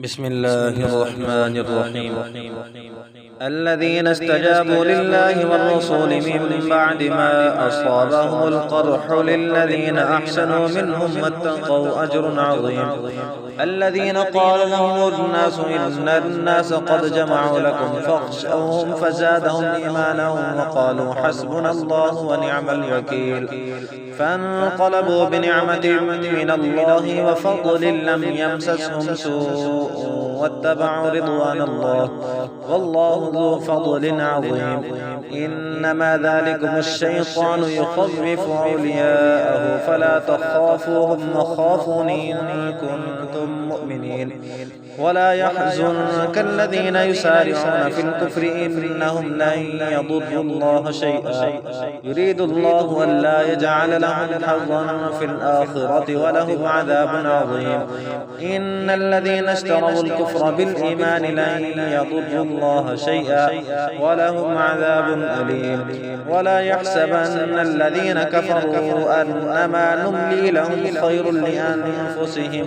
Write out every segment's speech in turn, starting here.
بسم الله الرحمن الرحيم. الذين استجابوا لله والرسول من بعد ما أصابهم القرح للذين أحسنوا منهم واتقوا أجر عظيم. الذين قال لهم الناس إن الناس قد جمعوا لكم فاخشوهم فزادهم إيمانا وقالوا حسبنا الله ونعم الوكيل. فانقلبوا بنعمة من الله وفضل لم يمسسهم سوء واتبعوا رضوان الله والله ذو فضل عظيم. إنما ذلكم الشيطان يخوف أولياءه فلا تخافوهم وخافون إن كنتم مؤمنين. ولا يحزنك الذين يسارعون في الكفر إنهم لن يضروا الله شيئا يريد الله ألا يجعل لهم حظا في الآخرة ولهم عذاب عظيم. إن الذين اشتروا الكفر بالإيمان لن يضروا الله شيئا ولهم عذاب أليم. ولا يحسبن الذين كفروا أنما نملي لهم خير لأنفسهم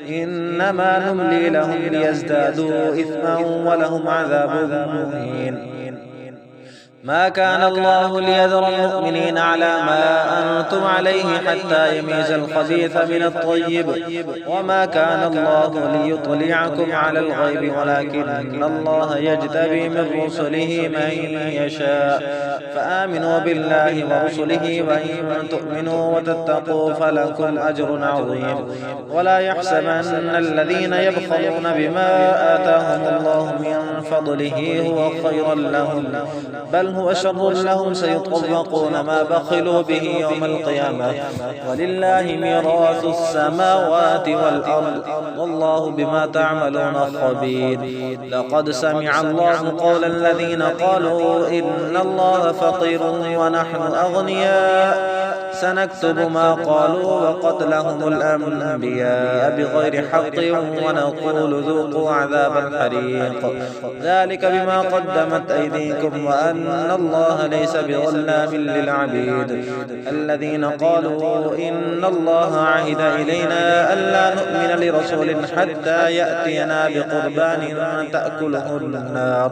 إنما نملي لهم ليزدادوا إثما ولهم عذاب مهين. ما كان الله ليذر المؤمنين على ما أنتم عليه حتى يميز الخبيث من الطيب وما كان الله ليطلعكم على الغيب ولكن الله يجتبي من رسله من يشاء. فآمنوا بالله ورسله وإن تؤمنوا وتتقوا فلكم أجر عظيم. ولا يحسبن الذين يبخلون بما آتاهم الله من فضله هو خيرا لهم بل هو شر لهم سيطوقون ما بخلوا به يوم القيامة ولله ميراث السماوات والأرض والله بما تعملون خبير. لقد سمع الله قول الذين قالوا إن الله فقير ونحن أغنياء سنكتب ما قالوا وقتلهم الأنبياء بغير حق ونقول ذوقوا عذاب الحريق ذلك بما قدمت أيديكم وأن الله ليس بظلام للعبيد. الذين قالوا إن الله عهد إلينا ألا نؤمن لرسول حتى يأتينا بقربان تأكله النار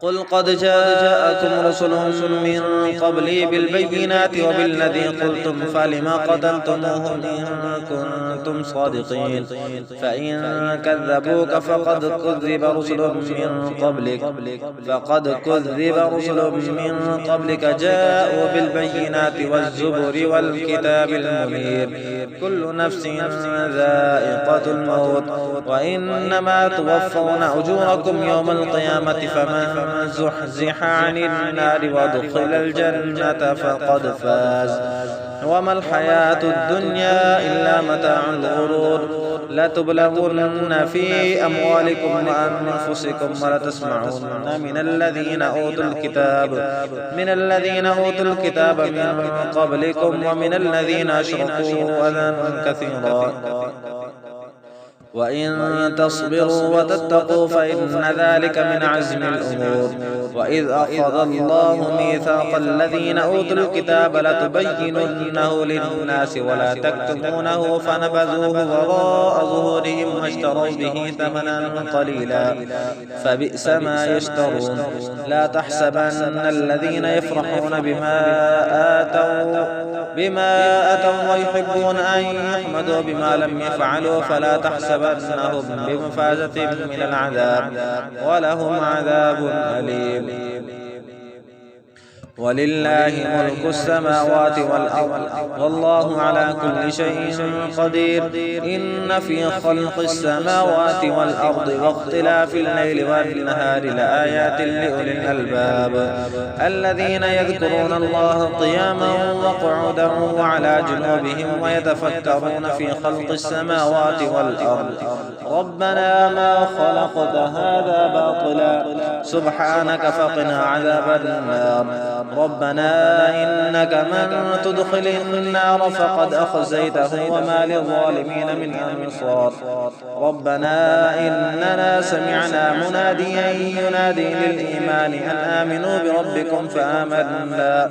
قل قد جاءكم رسل من قبلي بالبينات وبالذي قلتم فلم قتلتموهم إن كنتم صادقين. فإن كذبوك فقد كذب رسل من قبلك جاءوا بالبينات والزبر والكتاب المنير. كل نفس ذائقة الموت وإنما توفون أجوركم يوم القيامة فمن زحزح عن النار وادخل الجنة فقد فاز وما الحياة الدنيا إلا متاع الغرور. لتبلغن في أموالكم وأنفسكم ولتسمعن من الذين أوتوا الكتاب من قبلكم ومن الذين أشركوا أذى كثيرا وإن تصبروا وتتقوا فإن ذلك من عزم الأمور. وإذ أخذ الله ميثاق الذين أوتوا الكتاب لتبيننه للناس ولا تكتمونه فنبذوه وراء ظهورهم واشتروا به ثمنا قليلا فبئس ما يشترون. لا تحسبن الذين يفرحون بما أتوا ويحبون أن يحمدوا بما لم يفعلوا فلا تحسبنهم بمفازة من العذاب ولهم عذاب أليم. ولله ملك السماوات والأرض والله على كل شيء قدير. إن في خلق السماوات والأرض واختلاف الليل والنهار لآيات لأولي الألباب الذين يذكرون الله قياما وقعودا وعلى جنوبهم ويتفكرون في خلق السماوات والأرض ربنا ما خلقت هذا باطلا سبحانك فقنا عذاب النار. ربنا إنك من تدخل النار فقد أخزيته وما للظالمين من أنصار ربنا إننا سمعنا مناديا ينادي للإيمان أن آمنوا بربكم فآمنا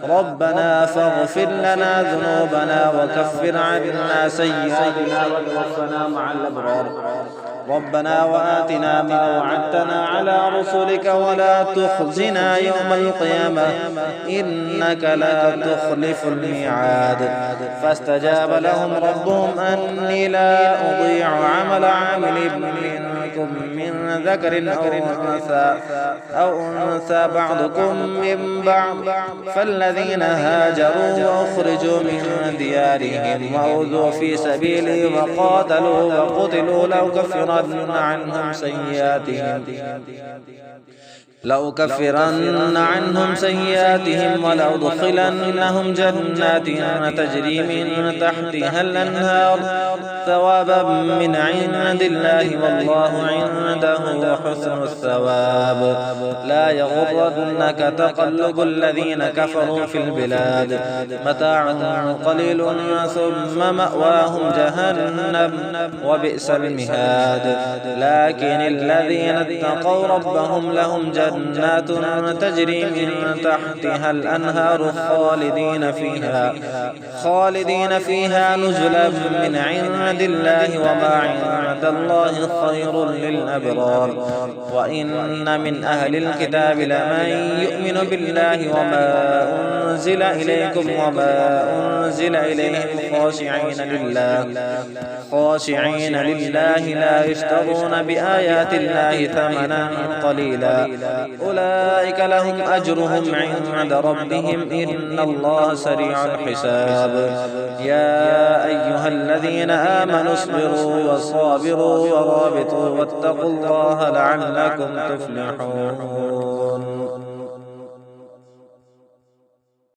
ربنا فاغفر لنا ذنوبنا وكفر عنا سيئاتنا وتوفنا مع الأبرار ربنا وآتنا ما وعدتنا على رسلك ولا تخزنا يوم القيامة إنك لا تخلف الميعاد فاستجاب لهم ربهم أني لا أضيع عمل عامل منكم من ذكر أو أنثى بعضكم من بعض فالذين هاجروا وأخرجوا من ديارهم وأوذوا في سبيلي وقاتلوا وقتلوا لأكفرن عنهم سيئاتهم ولأدخلنهم جنات تجري من تحتها الأنهار ثوابا من عند الله والله عنده حسن الثواب لا يغرنك تقلب الذين كفروا في البلاد متاع قليل ثم مأواهم جهنم وبئس المهاد لكن الذين اتقوا ربهم لهم جنات تجري من تحتها الأنهار خالدين فيها نزلا من عند الله وما عند الله خير للأبرار وإن من أهل الكتاب لمن يؤمن بالله وما أنزل إليكم وما أنزل إليهم خاشعين لله لا يشترون بآيات الله ثمنا قليلا أولئك لهم أجرهم عند ربهم إن الله سريع الحساب يا أيها الذين آمنوا اصبروا وصابروا ورابطوا واتقوا الله لعلكم تفلحون